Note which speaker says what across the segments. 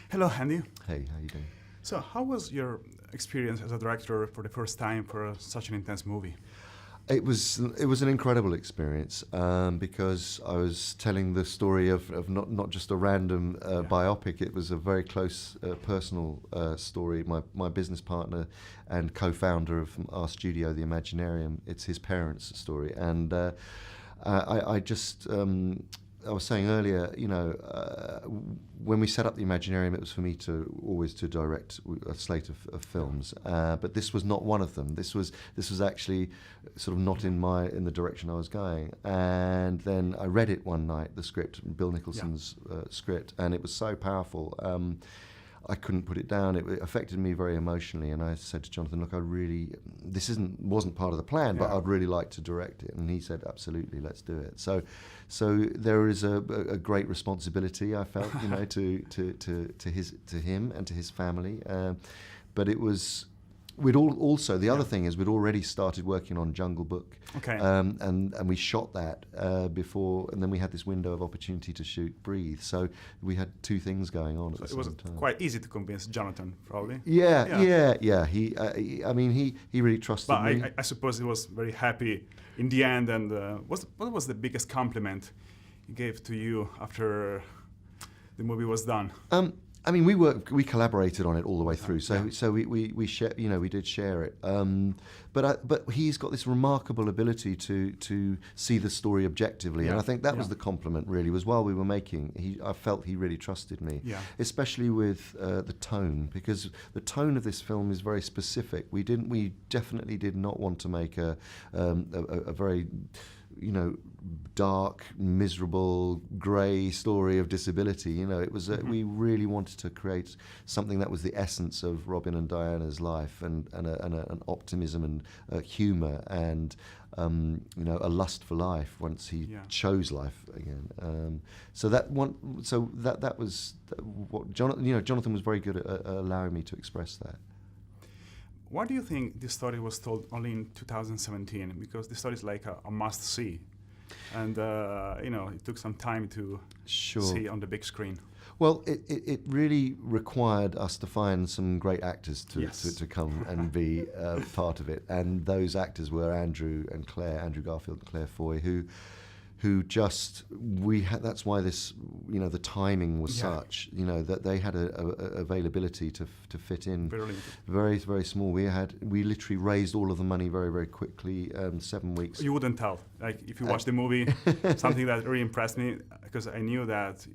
Speaker 1: Hello, Andy.
Speaker 2: Hey, how you doing?
Speaker 1: So, how was your experience as a director for the first time for such an intense movie?
Speaker 2: It was an incredible experience because I was telling the story of not just a random biopic. It was a very close personal story. My business partner and co-founder of our studio, the Imaginarium, it's his parents' story, and I just. I was saying earlier, when we set up the Imaginarium, it was for me always to direct a slate of films, but this was not one of them. This was actually sort of not in the direction I was going. And then I read it one night, the script, Bill Nicholson's script, and it was so powerful. I couldn't put it down. It affected me very emotionally, and I said to Jonathan, "Look, this wasn't part of the plan, but I'd really like to direct it." And he said, "Absolutely, let's do it." So there is a great responsibility I felt, to him and to his family. But it was. The other thing is we'd already started working on Jungle Book, and we shot that before, and then we had this window of opportunity to shoot Breathe. So we had two things going on at the same time.
Speaker 1: It was quite easy to convince Jonathan, probably.
Speaker 2: Yeah. He really trusted me.
Speaker 1: I suppose he was very happy in the end. And what was the biggest compliment he gave to you after the movie was done?
Speaker 2: We collaborated on it all the way through. So we share, we did share it. But he's got this remarkable ability to see the story objectively, and I think that was the compliment. Really, was while we were making, I felt he really trusted me, especially with the tone, because the tone of this film is very specific. We definitely did not want to make a very dark, miserable, grey story of disability. It was we really wanted to create something that was the essence of Robin and Diana's life, and an optimism and humour, and a lust for life once he chose life again. That was what Jonathan was very good at allowing me to express that.
Speaker 1: Why do you think this story was told only in 2017? Because the story is like a must-see, and it took some time to see on the big screen.
Speaker 2: Well, it really required us to find some great actors to come and be part of it, and those actors were Andrew Garfield and Claire Foy, who just that's why this the timing was such that they had a availability to fit in very, very small. We literally raised all of the money very, very quickly, 7 weeks.
Speaker 1: You wouldn't tell, like, if you watch the movie. Something that really impressed me, because I knew that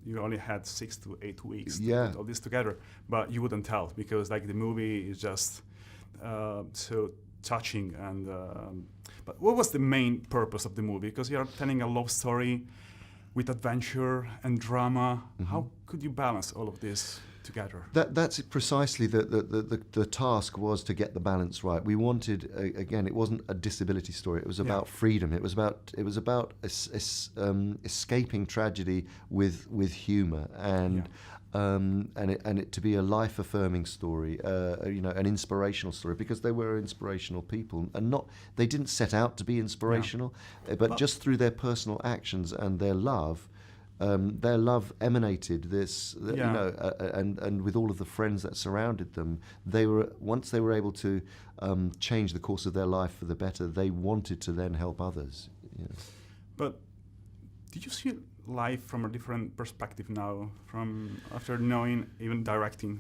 Speaker 1: you only had 6 to 8 weeks to put all this together, but you wouldn't tell, because like the movie is just so touching. And but what was the main purpose of the movie? Because you're telling a love story with adventure and drama. How could you balance all of this together?
Speaker 2: That's precisely the task, was to get the balance right. We wanted, again, it wasn't a disability story. It was about freedom. It was about escaping tragedy with humour, and it to be a life-affirming story, an inspirational story, because they were inspirational people, and they didn't set out to be inspirational, but just through their personal actions and their love emanated this, and with all of the friends that surrounded them, once they were able to change the course of their life for the better, they wanted to then help others.
Speaker 1: But did you see life from a different perspective now, after knowing, even directing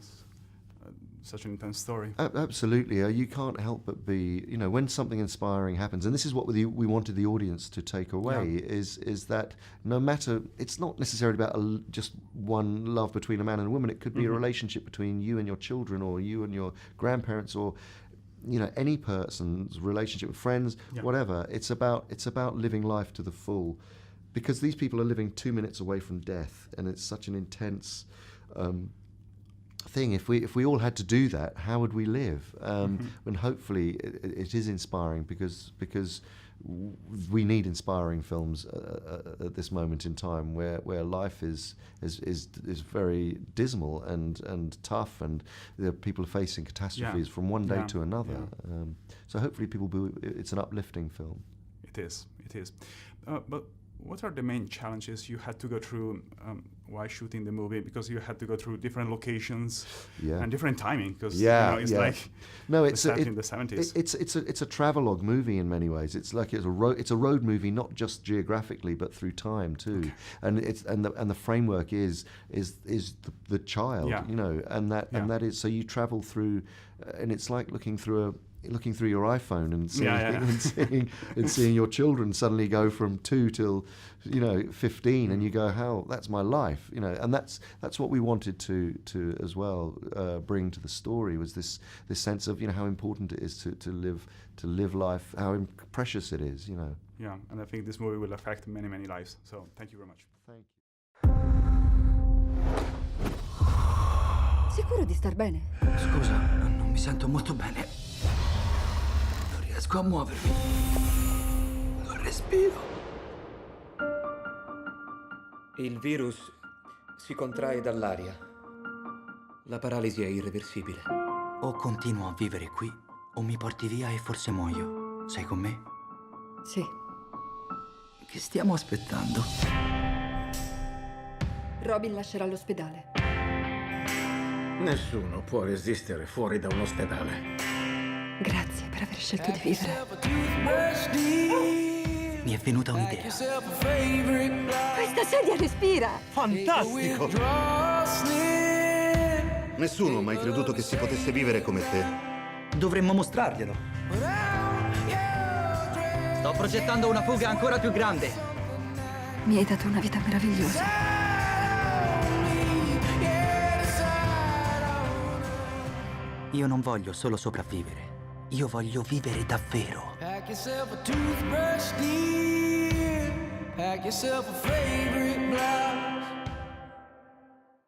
Speaker 1: such an intense story?
Speaker 2: Absolutely. You can't help but be, when something inspiring happens, and this is what we wanted the audience to take away, is that no matter, it's not necessarily about just one love between a man and a woman. It could be a relationship between you and your children, or you and your grandparents, or any person's relationship with friends, whatever. It's about living life to the full, because these people are living 2 minutes away from death, and it's such an intense thing. If we all had to do that, how would we live? And hopefully it is inspiring, because we need inspiring films at this moment in time, where life is very dismal and tough, and people are facing catastrophes from one day to another. So hopefully it's an uplifting film.
Speaker 1: It is. But what are the main challenges you had to go through while shooting the movie? Because you had to go through different locations and different timing. Because it's like set in the 70s.
Speaker 2: It's a travelogue movie in many ways. It's like it's a road movie, not just geographically but through time too. Okay. And the framework is the child, and that is, so you travel through, and it's like looking through your iPhone and seeing your children suddenly go from 2 till 15, and you go, how, that's my life, and that's what we wanted to as well bring to the story, was this sense of how important it is to live life, how precious it is,
Speaker 1: Yeah, and I think this movie will affect many lives. So thank you very much.
Speaker 2: Thank you.
Speaker 3: Sicuro di star bene?
Speaker 4: Scusa, non mi sento molto bene. Non riesco a muovermi. Non respiro. Il virus si contrae dall'aria. La paralisi è irreversibile. O continuo a vivere qui, o mi porti via e forse muoio. Sei con me?
Speaker 3: Sì.
Speaker 4: Che stiamo aspettando?
Speaker 3: Robin lascerà l'ospedale.
Speaker 5: Nessuno può resistere fuori da un ospedale.
Speaker 3: Grazie per aver scelto di vivere.
Speaker 4: Mi è venuta un'idea.
Speaker 3: Questa sedia respira!
Speaker 6: Fantastico! Nessuno ha mai creduto che si potesse vivere come te.
Speaker 4: Dovremmo mostrarglielo. Sto progettando una fuga ancora più grande.
Speaker 3: Mi hai dato una vita meravigliosa.
Speaker 4: Io non voglio solo sopravvivere. Io voglio vivere davvero.
Speaker 7: Pack yourself a toothbrush, dear. Pack yourself a favorite